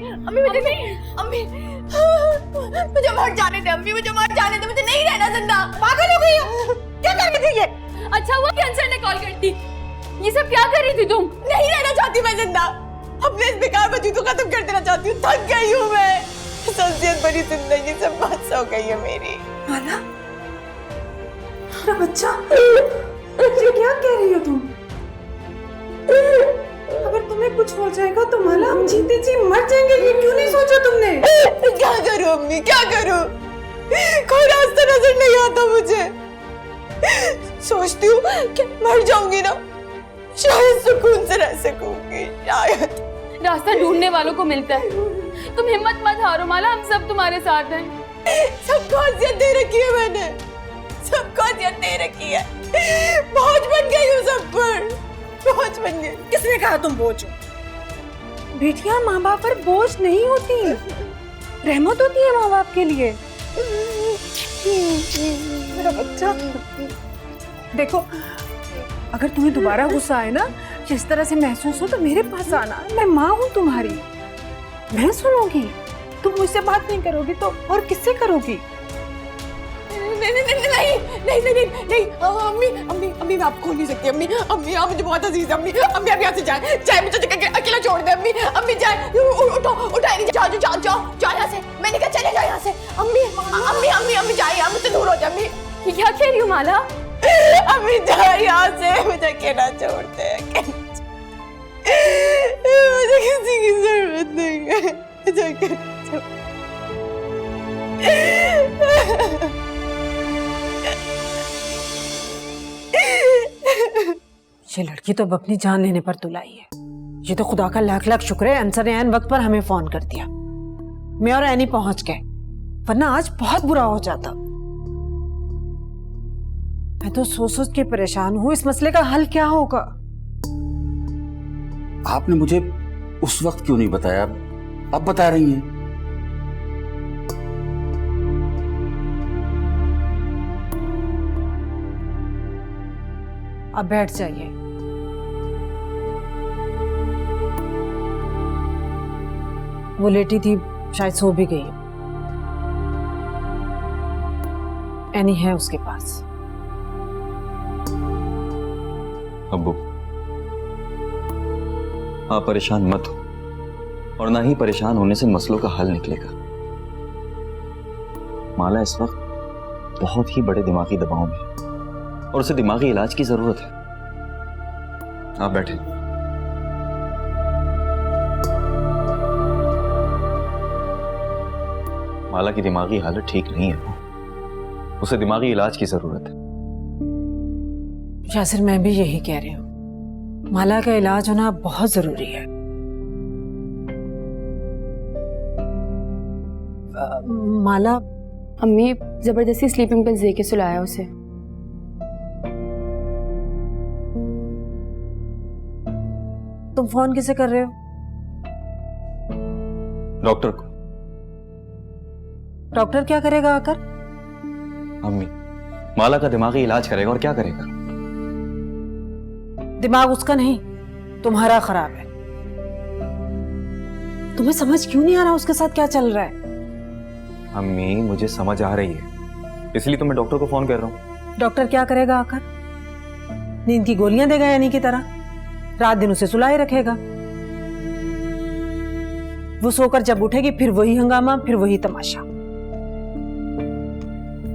अम्मी मुझे नहीं, अम्मी मुझे मर जाने दे, अम्मी मुझे मर जाने दे, मुझे नहीं रहना जिंदा। पागल हो गई हो? क्या कर रही थी ये? अच्छा हुआ कैंसर ने कॉल कर दी। ये सब क्या कर रही थी तुम? नहीं रहना चाहती मैं जिंदा, अपने इस बेकार वजूद को खत्म कर देना चाहती हूँ। थक गई हूँ मैं, शख्सियत भरी जिंदगी से बस हो गई है मेरी। माला, मेरा बच्चा, ये क्या कह रही हो तुम? अगर तुम्हें कुछ हो जाएगा तो माला हम जीते जी मर जाएंगे, ये क्यों नहीं सोचा तुमने? क्या करूं अम्मी, क्या करूं? कोई रास्ता नजर नहीं आता मुझे। सोचती हूँ कि मर जाऊंगी ना, शायद सुकून से रह सकूंगी, शायद। रास्ता ढूंढने वालों को मिलता है। तुम हिम्मत मत हारो माला, हम सब तुम्हारे साथ हैं। सबको अज़ियत दे रखी है मैंने, सबको अज़ियत दे रखी है। बोझ बन गई हूँ सब पर, बोझ बन गई। किसने कहा तुम बोझ हो? बेटियां माँ बाप पर बोझ नहीं होती, रहमत होती है माँ बाप के लिए। मेरा बच्चा, देखो अगर तुम्हें दोबारा गुस्सा आए ना, जिस तरह से महसूस हो, तो मेरे पास आना, मैं माँ हूँ तुम्हारी, मैं सुनूंगी। तुम मुझसे बात नहीं करोगी तो और किससे करोगी? नहीं नहीं नहीं नहीं नहीं नहीं नहीं नहीं अम्मी अम्मी अम्मी मैं आपको नहीं सकती अम्मी। अम्मी आप मुझे बहुत अजीज है अम्मी। अम्मी आप यहाँ से जाए, चाहे मुझे अकेला छोड़ दे अम्मी। अम्मी जाए, उठो उठाए नहीं, जाओ जाओ जाओ जाओ यहाँ से। मैंने कहा चले जाओ यहाँ से। अम्मी अम्मी अम्मी अम्मी जाए यहाँ, मुझसे दूर हो जाए अम्मी। ये क्या कह रही हो माला? अम्मी जाए यहाँ से, मुझे अकेला छोड़ दे। मुझे किसी की जरूरत नहीं है, मुझे अकेला छोड़। ये लड़की तो अब अपनी जान लेने पर तुलाई है। ये तो खुदा का लाख लाख शुक्र है, अंसर ने ऐन वक्त पर हमें फोन कर दिया। मैं और एनी पहुंच गए, वरना आज बहुत बुरा हो जाता। मैं तो सोच के परेशान हूँ, इस मसले का हल क्या होगा? आपने मुझे उस वक्त क्यों नहीं बताया, अब बता रही हैं? अब बैठ जाइए। वो लेटी थी, शायद सो भी गई। एनी है उसके पास। अब्बू आप परेशान मत हो, और ना ही परेशान होने से मसलों का हल निकलेगा। माला इस वक्त बहुत ही बड़े दिमागी दबाव में है और उसे दिमागी इलाज की जरूरत है। आप बैठे। माला की दिमागी हालत ठीक नहीं है, उसे दिमागी इलाज की जरूरत है। यासिर, मैं भी यही कह रही हूँ, माला का इलाज होना बहुत जरूरी है। माला, अम्मी जबरदस्ती स्लीपिंग पिल्स दे के सुलाया उसे। तुम फोन किसे कर रहे हो? डॉक्टर को। डॉक्टर क्या करेगा आकर? अम्मी माला का दिमागी इलाज करेगा, और क्या करेगा? दिमाग उसका नहीं, तुम्हारा खराब है। तुम्हें समझ क्यों नहीं आ रहा उसके साथ क्या चल रहा है? अम्मी मुझे समझ आ रही है, इसलिए तो मैं डॉक्टर को फोन कर रहा हूँ। डॉक्टर क्या करेगा आकर? नींद की गोलियां देगा यानी की तरह, रात दिन उसे सुलाए रखेगा। वो सोकर जब उठेगी फिर वही हंगामा, फिर वही तमाशा।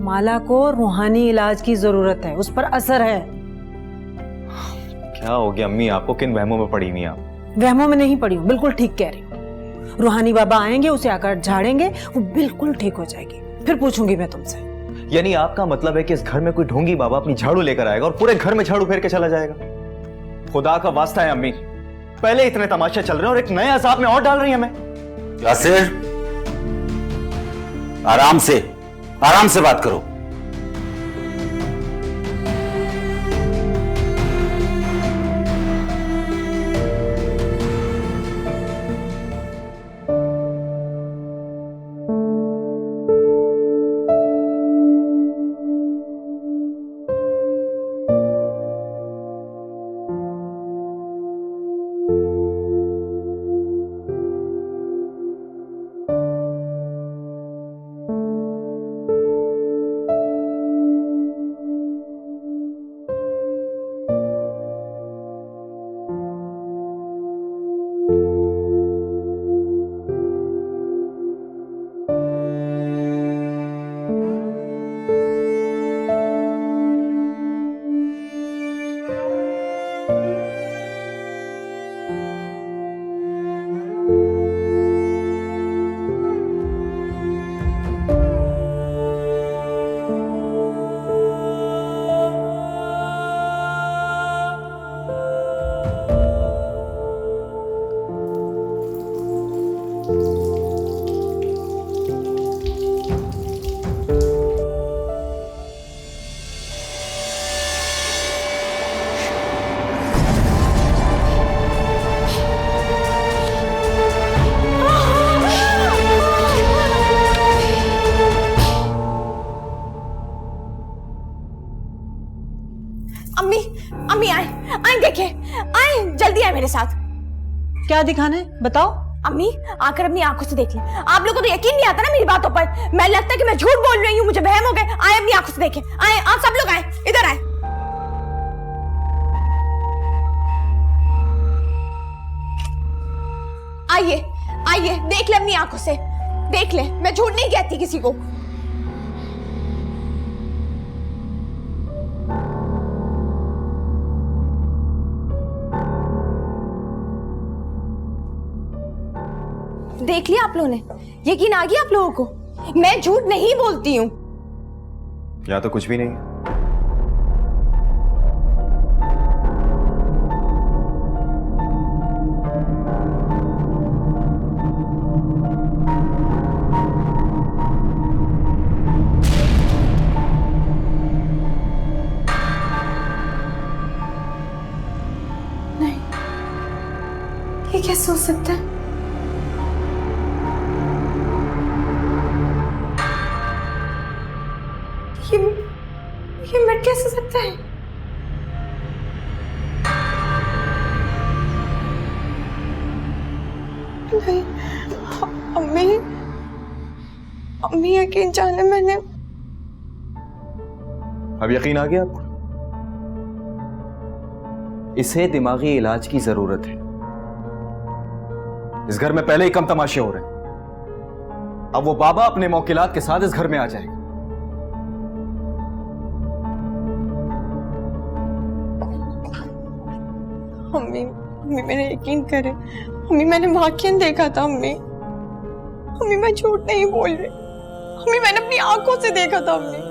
माला को रूहानी इलाज की जरूरत है, उस पर असर है। क्या हो गया अम्मी, आपको किन वहमों में पड़ी हुई आप? वहमों में नहीं पड़ी हूं, बिल्कुल ठीक कह रही हूँ। रूहानी बाबा आएंगे, उसे आकर झाड़ेंगे, वो बिल्कुल ठीक हो जाएगी। फिर पूछूंगी मैं तुमसे। यानी आपका मतलब है कि इस घर में कोई ढोंगी बाबा अपनी झाड़ू लेकर आएगा और पूरे घर में झाड़ू फेर के चला जाएगा? खुदा का वास्ता है अम्मी, पहले इतने तमाशे चल रहे हैं और एक नए अजाब में और डाल रही है हमें। यासिर, आराम से बात करो। साथ। क्या दिखाना है बताओ। अम्मी आकर अपनी आंखों से देख ले। आप लोगों को तो यकीन नहीं आता ना मेरी बातों पर। मैं लगता है कि मैं झूठ बोल रही हूँ, मुझे वहम हो गए। आए अपनी आंखों से देखें, आए आप सब लोग आए, इधर आए। आइए आइए, देख ले अपनी आंखों से, देख ले, मैं झूठ नहीं कहती किसी को। देख लिया आप लोगों ने, यकीन आ गया आप लोगों को? मैं झूठ नहीं बोलती हूँ। या तो कुछ भी नहीं। ये कैसे हो सकता है? ये मिट कैसे सकता है? नहीं, अम्मी अम्मी यकीन जाने मैंने। अब यकीन आ गया आपको? इसे दिमागी इलाज की जरूरत है। इस घर में पहले ही कम तमाशे हो रहे हैं, अब वो बाबा अपने मौकिलात के साथ इस घर में आ जाएगा। अम्मी अम्मी मेरे यकीन करें, अम्मी मैंने वाकई देखा था। अम्मी अम्मी मैं झूठ नहीं बोल रही, अम्मी मैंने अपनी आंखों से देखा था। अम्मी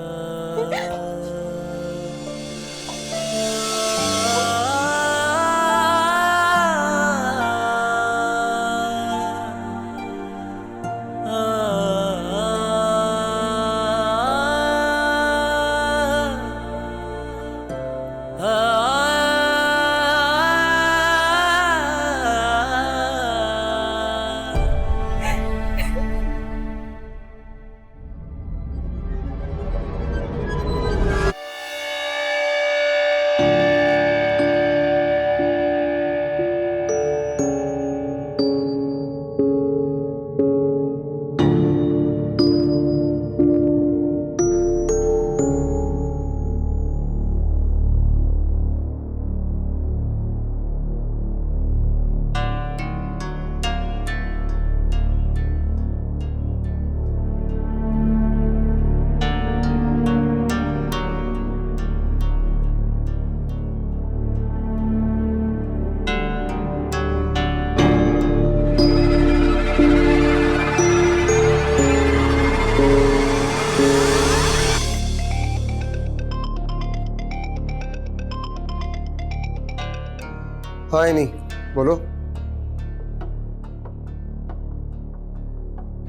हाँ नहीं, बोलो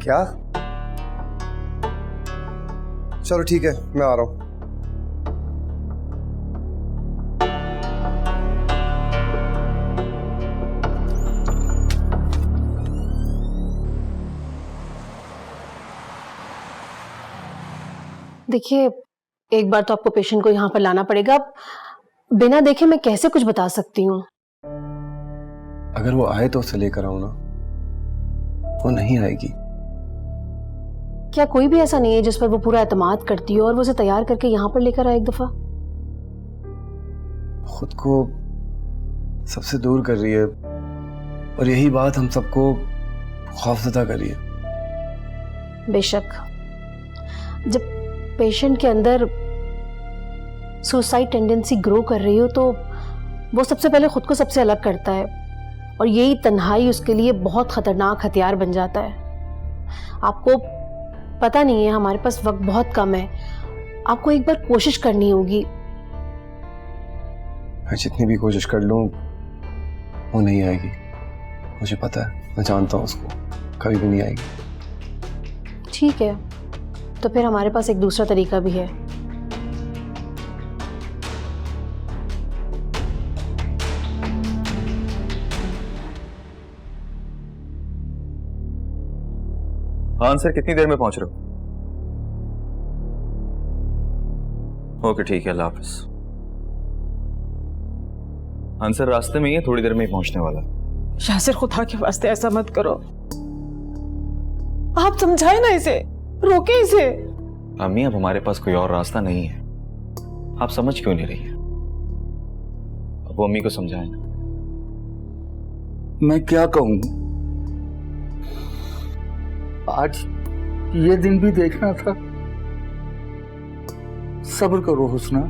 क्या? चलो ठीक है, मैं आ रहा हूं। देखिए, एक बार तो आपको पेशेंट को यहाँ पर लाना पड़ेगा। बिना देखे मैं कैसे कुछ बता सकती हूँ? अगर वो आए तो उसे लेकर आओ ना, वो नहीं आएगी। क्या कोई भी ऐसा नहीं है जिस पर वो पूरा एतमाद करती हो और वो उसे तैयार करके यहाँ पर लेकर आए एक दफा? खुद को सबसे दूर कर रही है और यही बात हम सबको खौफजदा कर रही है। बेशक, जब पेशेंट के अंदर सुसाइड टेंडेंसी ग्रो कर रही हो तो वो सबसे पहले खुद को सबसे अलग करता है और यही तन्हाई उसके लिए बहुत खतरनाक हथियार बन जाता है। आपको पता नहीं है, हमारे पास वक्त बहुत कम है। आपको एक बार कोशिश करनी होगी। मैं जितनी भी कोशिश कर लूं वो नहीं आएगी। मुझे पता है, मैं जानता हूं उसको, कभी भी नहीं आएगी। ठीक है, तो फिर हमारे पास एक दूसरा तरीका भी है। हाँ सर, कितनी देर में पहुंच रहे हो? ओके ठीक है, अल्लाह हाफिज। आंसर रास्ते में ही है, थोड़ी देर में ही पहुंचने वाला। यासिर खुदा के वास्ते ऐसा मत करो, आप समझाए ना इसे, रोके इसे। अम्मी अब हमारे पास कोई और रास्ता नहीं है, आप समझ क्यों नहीं रही है? अब वो अम्मी को समझाएं ना। मैं क्या कहूं? आज ये दिन भी देखना था। सब्र करो हुस्ना,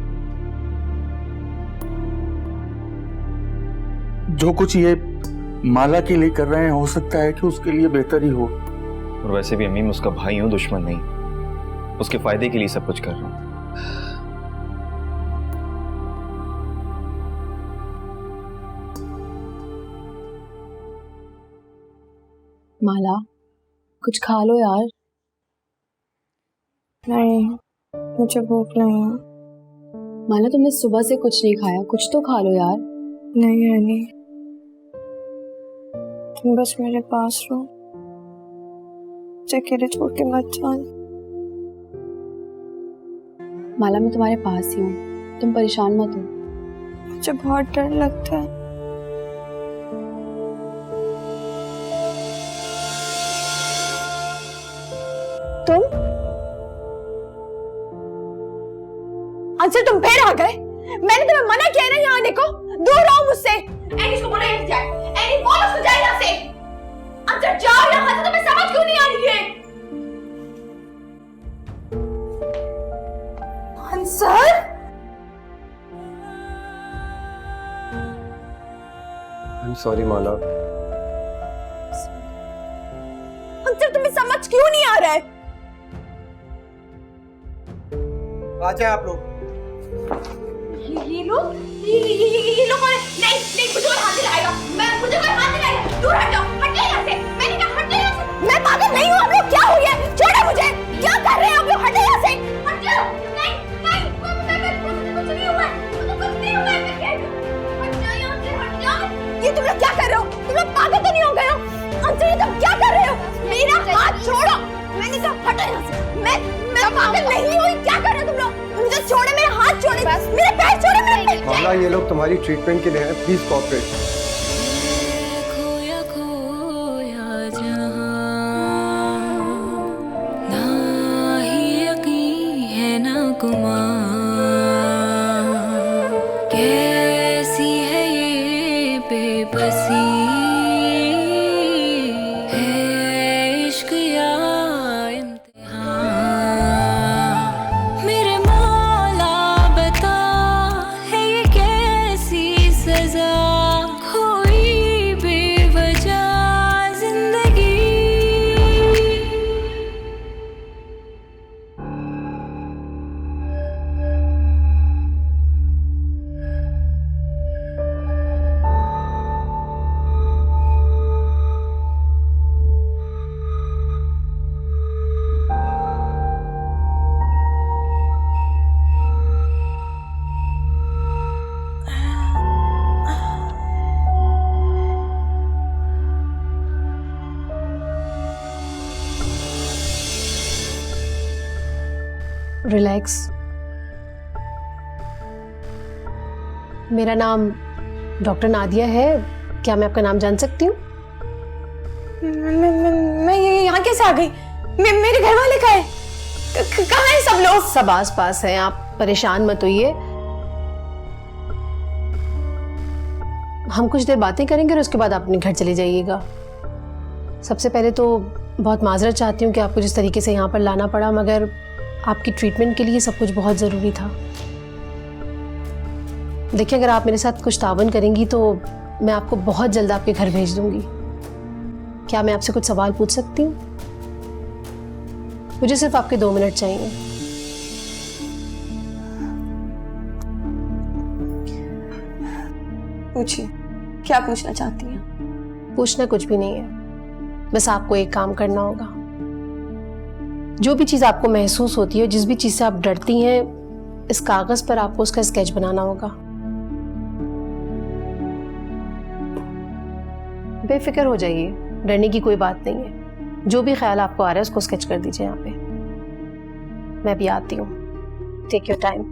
जो कुछ ये माला के लिए कर रहे हैं हो सकता है कि उसके लिए बेहतर ही हो। और वैसे भी अम्मी मैं उसका भाई हूं, दुश्मन नहीं। उसके फायदे के लिए सब कुछ कर रहा हूं। माला, कुछ खा लो यार। नहीं, मुझे भूख नहीं है। माला, तुमने सुबह से कुछ नहीं खाया, कुछ तो खा लो यार। नहीं है, तुम बस मेरे पास रहो, मुझे अकेले छोड़ के मत जाना। माला, मैं तुम्हारे पास ही हूँ, तुम परेशान मत हो। मुझे बहुत डर लगता है। तुम अच्छा, तुम फिर आ गए। मैंने तुम्हें मना किया ना यहाँ आने को, दूर रहो मुझसे। एनिस को बोलो यहाँ जाए, एनिस बोलो उसको जाए यहाँ से। अंदर जाओ यहाँ से, तुम्हें समझ क्यों नहीं आ रही है? अंसर, आई एम सॉरी माला। अंसर तुम्हें समझ क्यों नहीं आ रहा है? आ जाए आप लोग। ये लोग कौन है? नहीं, मुझे कोई हाथ नहीं लगाएगा। मुझे कोई हाथ नहीं लगाएगा। दूर हट जाओ, हटिए यहाँ से। मैंने कहा हटिए यहाँ से। मैं पागल नहीं हूँ। आप लोग क्या हो गया? छोड़ो मुझे। क्या कर रहे हैं आप लोग? हटिए यहाँ से। हट जाओ। नहीं, कुछ नहीं हुआ है। मुझे कुछ नहीं हुआ है। हट जाओ यहाँ से, हट जाओ। ये तुम लोग क्या कर रहे हो? तुम लोग पागल तो नहीं हो गए हो? अंजलि, तुम क्या कर रहे हो? मेरा हाथ छोड़ो। मैंने कहा हटो यहाँ से। मैं पागल नहीं हुई। क्या कर रहे हो तुम लोग? मुझे छोड़े, मेरे हाथ छोड़े, मेरे पैर छोड़े, मेरे पैर। माला, ये लोग तुम्हारी ट्रीटमेंट के लिए हैं, प्लीज कोऑपरेट। खोया खोया जहां, ना ही यकीन है ना गुमान, कैसी है ये बेबसी, है इश्क या इम्तिहान। मेरे मौला बता, है ये कैसी सजा, खोई बेवजह जिंदगी। रिलैक्स। मेरा नाम डॉक्टर नादिया है, क्या मैं आपका नाम जान सकती हूँ? मैं यहाँ कैसे आ गई? मेरे घर वाले कहाँ हैं? कहाँ हैं सब लोग? सब आस पास हैं, आप परेशान मत होइए। हम कुछ देर बातें करेंगे और उसके बाद आप अपने घर चले जाइएगा। सबसे पहले तो बहुत माजरत चाहती हूँ कि आपको जिस तरीके से यहाँ पर लाना पड़ा, मगर आपकी ट्रीटमेंट के लिए सब कुछ बहुत ज़रूरी था। देखिए, अगर आप मेरे साथ कुछ तावन करेंगी तो मैं आपको बहुत जल्द आपके घर भेज दूंगी। क्या मैं आपसे कुछ सवाल पूछ सकती हूँ? मुझे सिर्फ आपके 2 मिनट चाहिए। पूछिए, क्या पूछना चाहती हैं? पूछना कुछ भी नहीं है, बस आपको एक काम करना होगा। जो भी चीज़ आपको महसूस होती है, जिस भी चीज़ से आप डरती हैं, इस कागज़ पर आपको उसका स्केच बनाना होगा। बेफिक्र हो जाइए, डरने की कोई बात नहीं है। जो भी ख्याल आपको आ रहा है उसको स्केच कर दीजिए यहाँ पे। मैं भी आती हूँ। Take your time.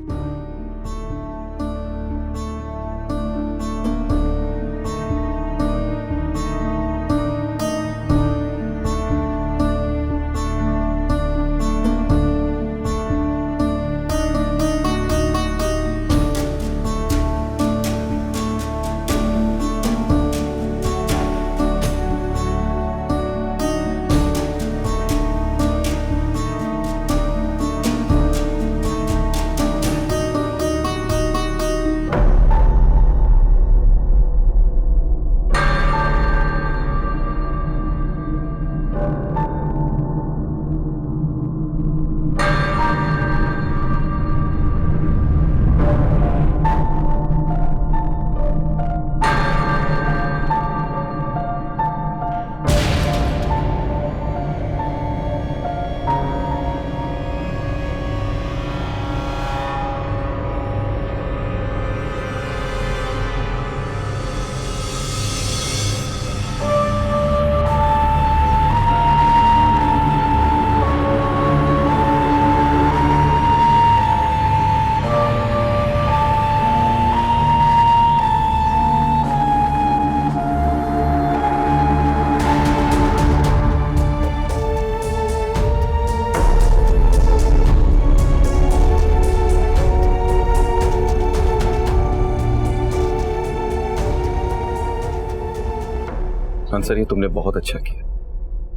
आंसर, ये तुमने बहुत अच्छा किया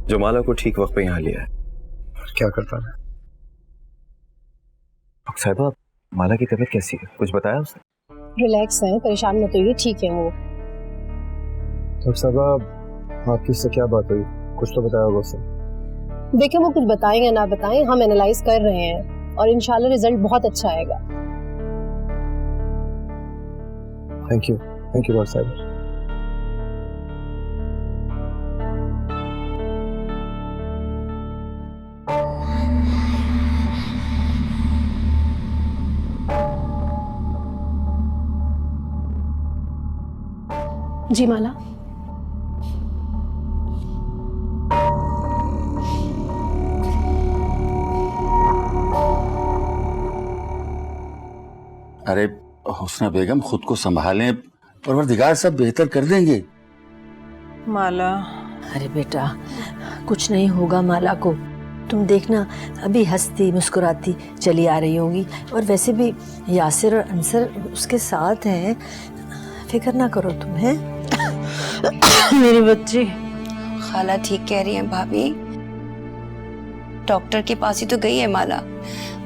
जो माला को ठीक वक्त पे यहाँ लिया है। क्या करता मैं? डॉक्टर साहिबा, माला की तबीयत कैसी है, कुछ बताया उसने? रिलैक्स है, परेशान मत होइए, ठीक है वो। डॉक्टर साहब आपकी उससे क्या बात हुई? कुछ तो बताया होगा उससे। देखिए वो कुछ बताएंगे ना बताएं, हम एनालाइज कर रहे हैं और इंशाल्लाह रिजल्ट बहुत अच्छा आएगा। थैंक यू डॉक्टर साहब। जी माला। अरे हुस्ना बेगम, खुद को संभालें, परवरदिगार सब बेहतर कर देंगे। माला, अरे बेटा, कुछ नहीं होगा माला को। तुम देखना, अभी हंसती मुस्कुराती चली आ रही होगी। और वैसे भी यासिर और अंसर उसके साथ हैं, फिक्र ना करो तुम। हैं मेरी बच्ची। खाला ठीक कह रही है भाभी, डॉक्टर के पास ही तो गई है माला,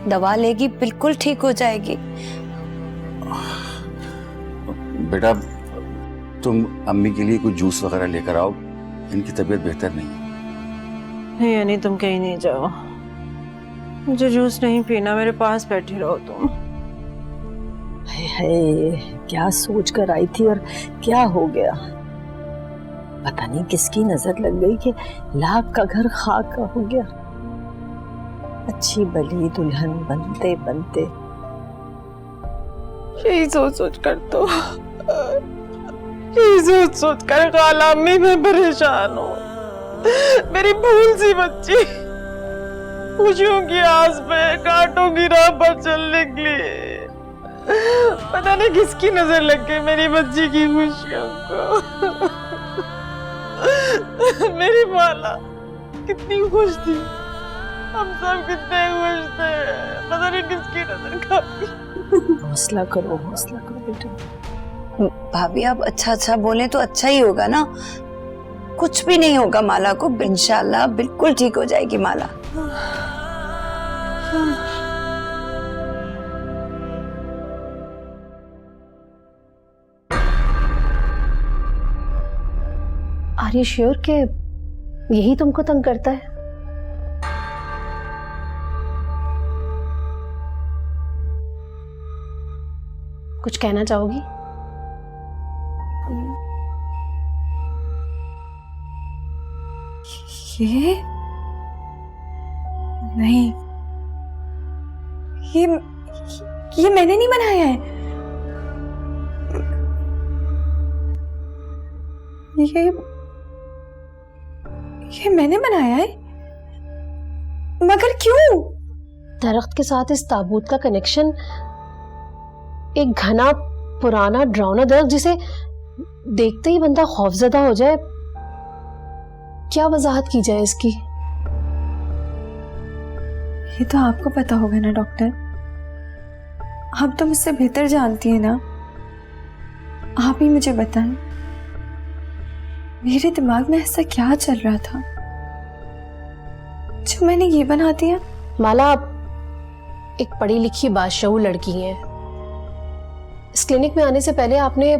दवा लेगी बिल्कुल ठीक हो जाएगी। बेटा तुम अम्मी के लिए कुछ जूस वगैरह लेकर आओ, इनकी तबीयत बेहतर नहीं है। नहीं यानी तुम कहीं नहीं जाओ, मुझे जूस नहीं पीना, मेरे पास बैठी रहो तुम। है क्या सोच कर आई थी और क्या हो गया, पता नहीं किसकी नजर लग गई कि लाख का घर खाक का हो गया। अच्छी भली दुल्हन बनते बनते यही सोच कर तो, यही सोच कर खाला अम्मी मैं परेशान हूँ। मेरी भूल सी बच्ची खुशियों की आस पे कांटों की राह पर चलने के लिए, पता नहीं किसकी नजर लग गई मेरी बच्ची की खुशियों को। मेरी माला कितनी खुश थी, हम सब कितने खुश थे, पता नहीं किसकी नजर खाती। हौसला करो बेटा। भाभी आप अच्छा बोले तो अच्छा ही होगा ना, कुछ भी नहीं होगा माला को, इंशाल्लाह बिल्कुल ठीक हो जाएगी माला। आर यू श्योर कि यही तुमको तंग करता है? कुछ कहना चाहोगी? ये नहीं, ये मैंने नहीं बनाया है। ये मैंने बनाया है, मगर क्यों? दरख्त के साथ इस ताबूत का कनेक्शन, एक घना पुराना डरावना दरख्त जिसे देखते ही बंदा खौफजदा हो जाए। क्या वजाहत की जाए इसकी? ये तो आपको पता होगा ना डॉक्टर, आप तो मुझसे बेहतर जानती हैं ना, आप ही मुझे बताएं मेरे दिमाग में ऐसा क्या चल रहा था जो मैंने ये बना दिया। माला, आप एक पढ़ी लिखी बादशाहू लड़की हैं। इस क्लिनिक में आने से पहले आपने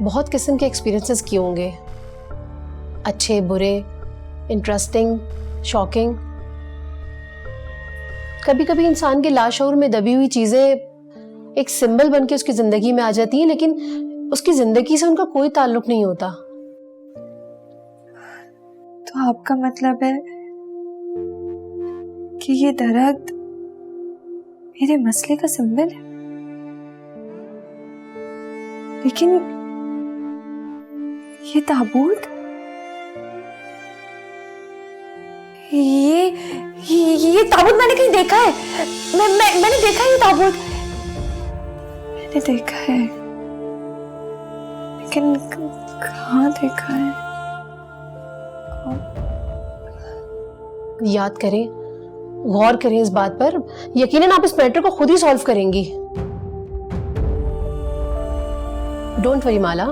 बहुत किस्म के एक्सपीरियंसेस किए होंगे, अच्छे बुरे, इंटरेस्टिंग, शॉकिंग। कभी कभी इंसान के लाशऊर में दबी हुई चीजें एक सिंबल बनके उसकी जिंदगी में आ जाती हैं, लेकिन उसकी जिंदगी से उनका कोई ताल्लुक नहीं होता। तो आपका मतलब है कि ये दरख्त मेरे मसले का सिंबल है, लेकिन ये ताबूत, ये ताबूत मैंने कहीं देखा है। मैंने देखा है ये ताबूत, मैंने देखा है, लेकिन कहाँ देखा है? याद करें, गौर करें इस बात पर। यकीनन आप इस मैटर को खुद ही सॉल्व करेंगी। Don't worry Mala,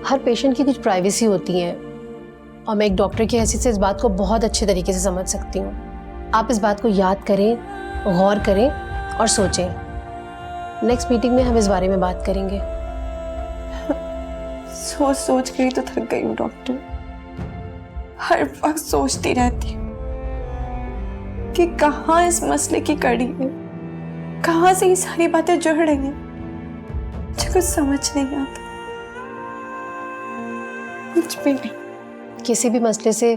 her patient की कुछ प्राइवेसी होती है और मैं एक डॉक्टर की हैसियत से इस बात को बहुत अच्छे तरीके से समझ सकती हूँ। आप इस बात को याद करें, गौर करें और सोचें। नेक्स्ट मीटिंग में हम इस बारे में बात करेंगे। सोच सोच के ही तो थक गई हूँ डॉक्टर। हर वक्त सोचती रहती हूँ कि कहाँ इस मसले की कड़ी है, कहाँ से ये सारी बातें जुड़ रही हैं। मुझे कुछ समझ नहीं आता, कुछ भी नहीं। किसी भी मसले से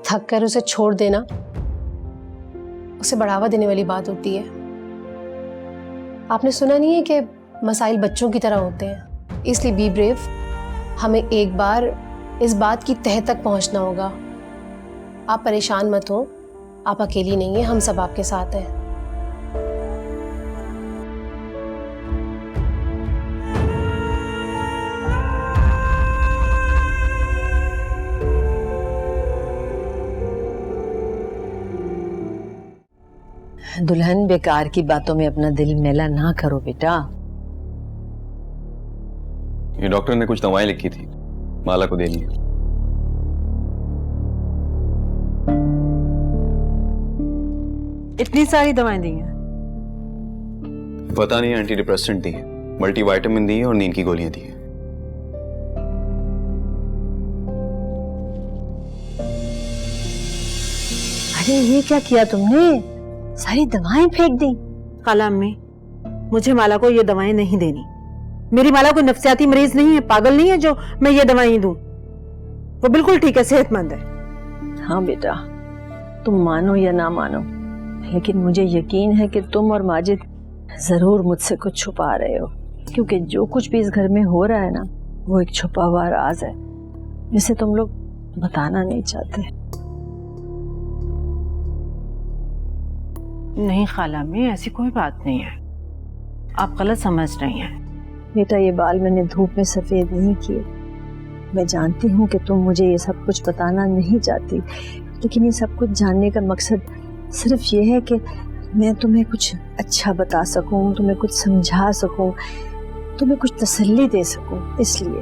थक कर उसे छोड़ देना उसे बढ़ावा देने वाली बात होती है। आपने सुना नहीं है कि मसाइल बच्चों की तरह होते हैं, इसलिए बी ब्रेव। हमें एक बार इस बात की तह तक पहुंचना होगा। आप परेशान मत हो, आप अकेली नहीं हैं, हम सब आपके साथ हैं। दुल्हन, बेकार की बातों में अपना दिल मैला ना करो बेटा। ये डॉक्टर ने कुछ दवाएं लिखी थी, माला को देनी है। इतनी सारी दवाएं दी हैं? पता नहीं, एंटी डिप्रेसेंट दी है, मल्टीविटामिन दी है और नींद की गोलियां दी है। अरे ये क्या किया तुमने? सारी दवाएं फेंक दी। खाला अम्मी, मुझे माला को ये दवाएं नहीं देनी। मेरी माला कोई नफ्सियाती मरीज नहीं है, पागल नहीं है जो मैं ये दवाएं दूं। वो बिल्कुल ठीक है, सेहतमंद है। हाँ बेटा, तुम मानो या ना मानो, लेकिन मुझे यकीन है कि तुम और माजिद जरूर मुझसे कुछ छुपा रहे हो, क्योंकि जो कुछ भी इस घर में हो रहा है ना, वो एक छुपा हुआ राज है जिसे तुम लोग बताना नहीं चाहते। नहीं खाला अम्मी, ऐसी कोई बात नहीं है, आप गलत समझ रही हैं। बेटा, ये बाल मैंने धूप में सफेद नहीं किए। मैं जानती हूँ कि तुम मुझे ये सब कुछ बताना नहीं चाहती, लेकिन ये सब कुछ जानने का मकसद सिर्फ ये है कि मैं तुम्हें कुछ अच्छा बता सकूं, तुम्हें कुछ समझा सकूं, तुम्हें कुछ तसल्ली दे सकूं, इसलिए।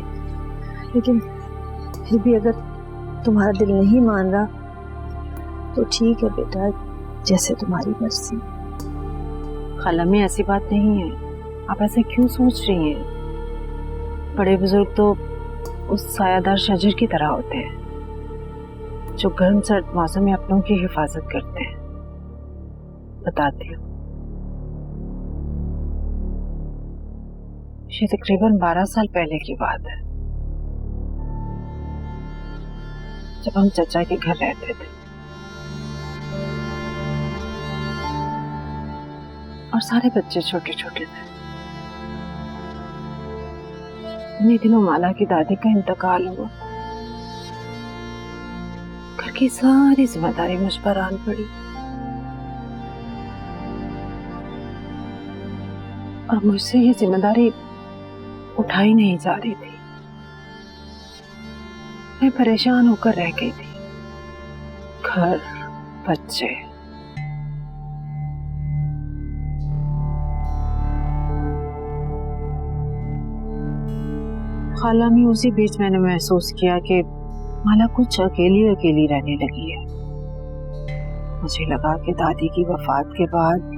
लेकिन फिर भी अगर तुम्हारा दिल नहीं मान रहा तो ठीक है बेटा, जैसे तुम्हारी मर्जी। खाला अम्मी, ऐसी बात नहीं है, आप ऐसे क्यों सोच रही हैं? बड़े बुजुर्ग तो उस सायादार शजर की तरह होते हैं जो गर्म सर्द मौसम में अपनों की हिफाजत करते हैं। बताती हूँ, ये तकरीबन 12 साल पहले की बात है, जब हम चचा के घर रहते थे और सारे बच्चे छोटे छोटे थे। उन्हीं दिनों माला की दादी का इंतकाल हुआ। घर की सारी जिम्मेदारी मुझ पर आन पड़ी और मुझसे ये जिम्मेदारी उठाई नहीं जा रही थी। मैं परेशान होकर रह गई थी। घर, बच्चे, खाला में उसी बीच मैंने महसूस किया कि माला कुछ अकेली अकेली रहने लगी है। मुझे लगा कि दादी की वफात के बाद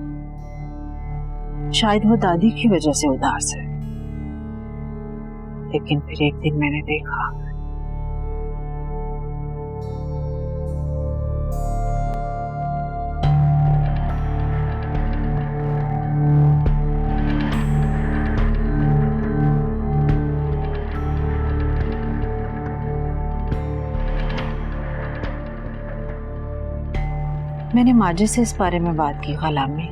शायद वो दादी की वजह से उदास है, लेकिन फिर एक दिन मैंने देखा मैंने माजिद से इस बारे में बात की खाला में,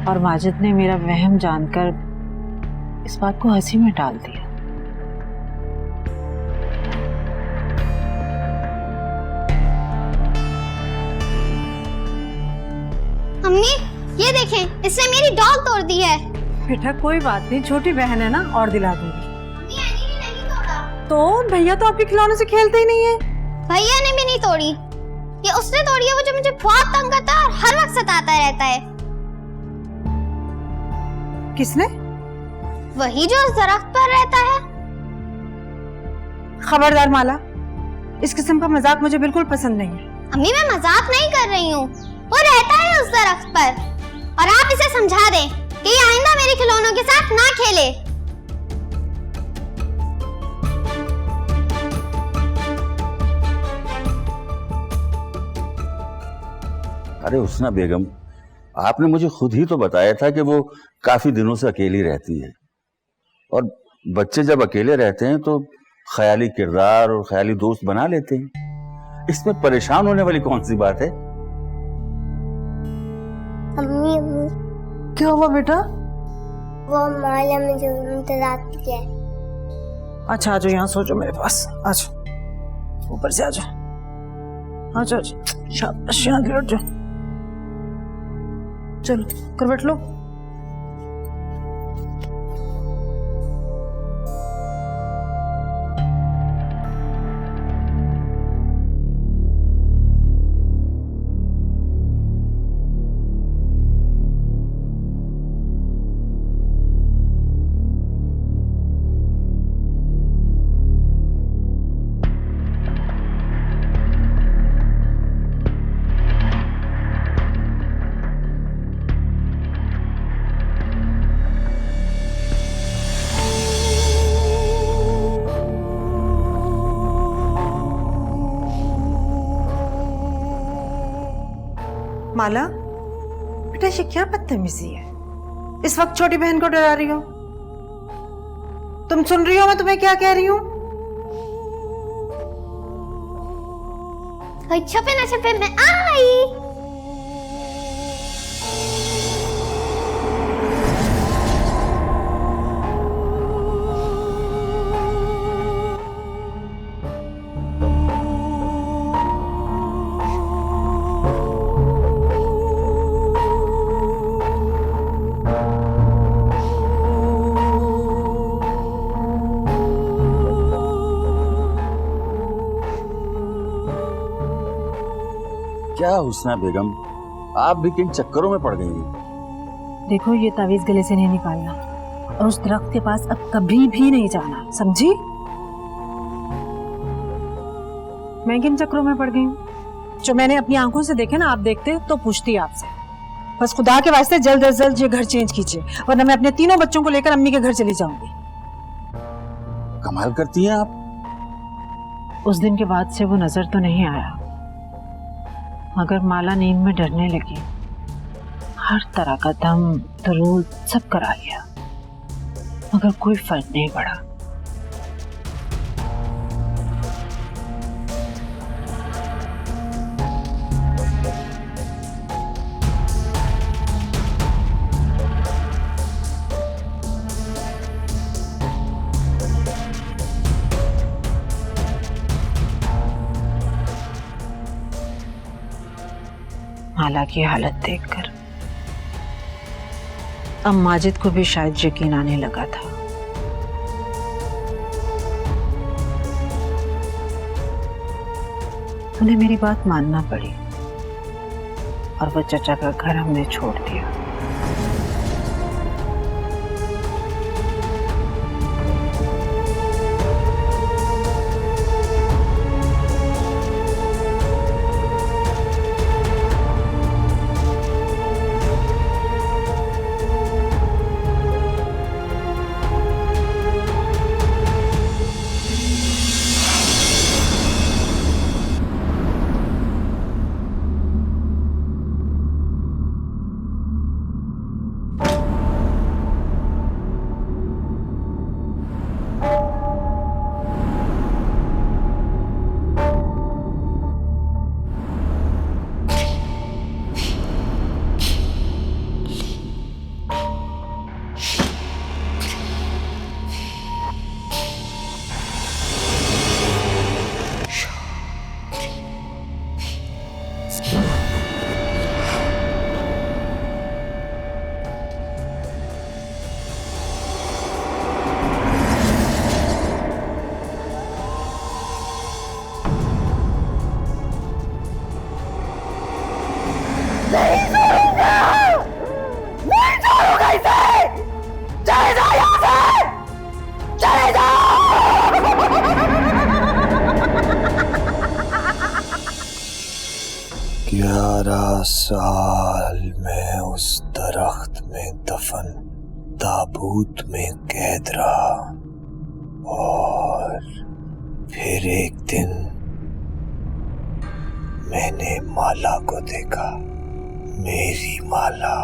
और माजिद ने मेरा वहम जानकर इस बात को हंसी में डाल दिया। अम्मी, ये देखें, इसने मेरी डॉल तोड़ दी है। बेटा कोई बात नहीं, छोटी बहन है ना, और दिला दूंगी। नहीं तोड़ा। तो भैया तो आपके खिलौनों से खेलते ही नहीं है। भैया ने भी नहीं तोड़ी, ये उसने तोड़ी है, वो जो मुझे बहुत तंग करता है और हर वक्त सताता रहता है। किसने? वही जो उस दरख्त पर रहता है। खबरदार माला, इस किस्म का मजाक मुझे बिल्कुल पसंद नहीं है। अम्मी मैं मजाक नहीं कर रही हूँ, वो रहता है उस दरख्त पर और आप इसे समझा दें कि ये आइंदा मेरे खिलौनों के साथ ना खेले। अरे हुस्ना बेगम, आपने मुझे खुद ही तो बताया था कि वो काफी दिनों से अकेली रहती है, और बच्चे जब अकेले रहते हैं तो ख्याली किरदार और ख्याली दोस्त बना लेते हैं। इसमें परेशान होने वाली कौन सी बात है? अम्मी अम्मी क्या हुआ बेटा? वो माला मुझे डराती है। अच्छा, आ जाओ, यहाँ सो जाओ मेरे पास, आ जाओ, ऊपर से आ जाओ, आ जाओ, शाबाश, यहाँ लेट जाओ, चलो करवट लो। माला बेटा, ये क्या बदतमीजी है? इस वक्त छोटी बहन को डरा रही हो? तुम सुन रही हो मैं तुम्हें क्या कह रही हूँ? छुपे न छुपे मैं आई। क्या हुस्ना बेगम, आप भी किन चक्करों में पड़ गई हैं? देखो, ये तावीज गले से नहीं निकालना और उस दरख्त के पास अब कभी भी नहीं जाना, समझी? मैं किन चक्करों में पड़ गई हूँ? जो मैंने अपनी आंखों से देखे ना, आप देखते तो पूछती आपसे। बस खुदा के वास्ते जल्द अज जल्द ये घर चेंज कीजिए, वरना मैं अपने तीनों बच्चों को लेकर अम्मी के घर चली जाऊंगी। कमाल करती हैं आप। उस दिन के बाद से वो नजर तो नहीं आया, मगर माला नींद में डरने लगी। हर तरह का दम दरूद सब करा लिया, मगर कोई फर्क नहीं पड़ा। माला की हालत देखकर अब माजिद को भी शायद यकीन आने लगा था। उन्हें मेरी बात मानना पड़ी और वो चचा का घर हमने छोड़ दिया। चले जाओ यहाँ से! चले जाओ! 11 साल मैं उस दरख्त में दफन ताबूत में कैद रहा और फिर एक दिन मैंने माला को देखा, मेरी माला।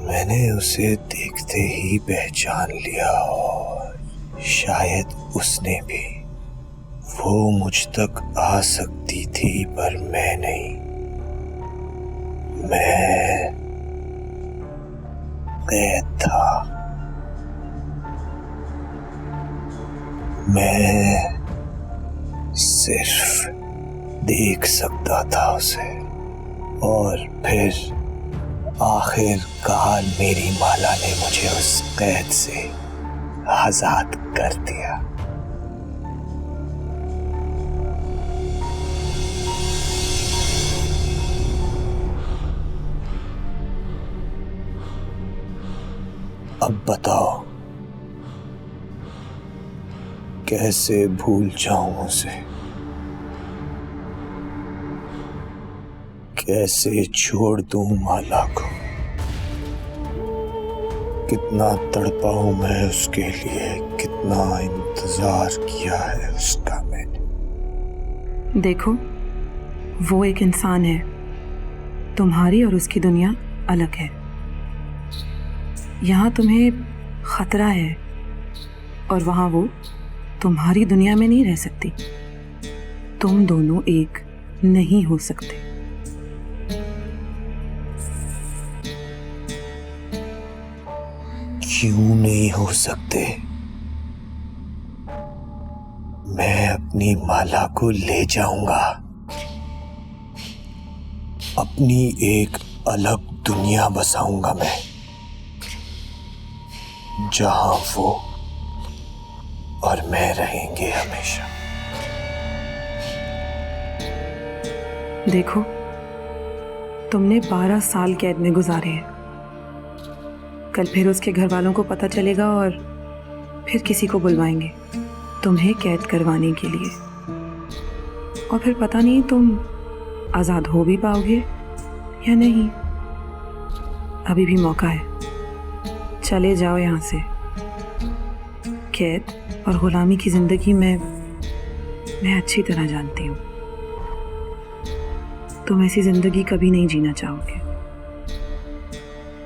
मैंने उसे देखते ही पहचान लिया और शायद उसने भी। वो मुझ तक आ सकती थी पर मैं नहीं। मैं कैद था। मैं सिर्फ देख सकता था उसे और फिर आखिरकार मेरी माला ने मुझे उस कैद से आजाद कर दिया। अब बताओ कैसे भूल जाऊं उसे, कैसे छोड़ दूं माला को। कितना तड़पा हूं मैं उसके लिए, कितना इंतजार किया है उसका मैंने। देखो, वो एक इंसान है, तुम्हारी और उसकी दुनिया अलग है। यहाँ तुम्हें खतरा है और वहाँ वो तुम्हारी दुनिया में नहीं रह सकती। तुम दोनों एक नहीं हो सकते। क्यों नहीं हो सकते? मैं अपनी माला को ले जाऊंगा, अपनी एक अलग दुनिया बसाऊंगा मैं, जहां वो और मैं रहेंगे हमेशा। देखो, तुमने 12 साल कैद में गुजारे हैं। कल फिर उसके घर वालों को पता चलेगा और फिर किसी को बुलवाएंगे तुम्हें कैद करवाने के लिए। और फिर पता नहीं तुम आज़ाद हो भी पाओगे या नहीं। अभी भी मौका है, चले जाओ यहाँ से। कैद और गुलामी की जिंदगी मैं अच्छी तरह जानती हूँ। तुम ऐसी जिंदगी कभी नहीं जीना चाहोगे।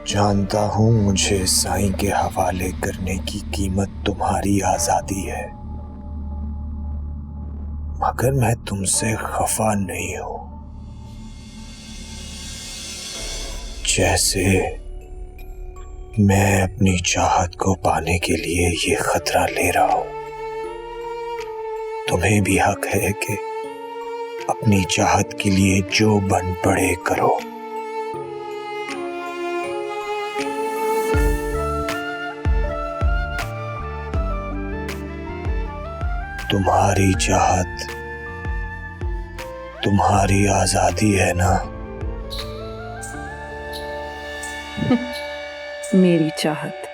जानता हूं मुझे साईं के हवाले करने की कीमत तुम्हारी आजादी है, मगर मैं तुमसे खफा नहीं हूं। जैसे मैं अपनी चाहत को पाने के लिए ये खतरा ले रहा हूं, तुम्हें भी हक है कि अपनी चाहत के लिए जो बन पड़े करो। तुम्हारी चाहत तुम्हारी आजादी है ना? मेरी चाहत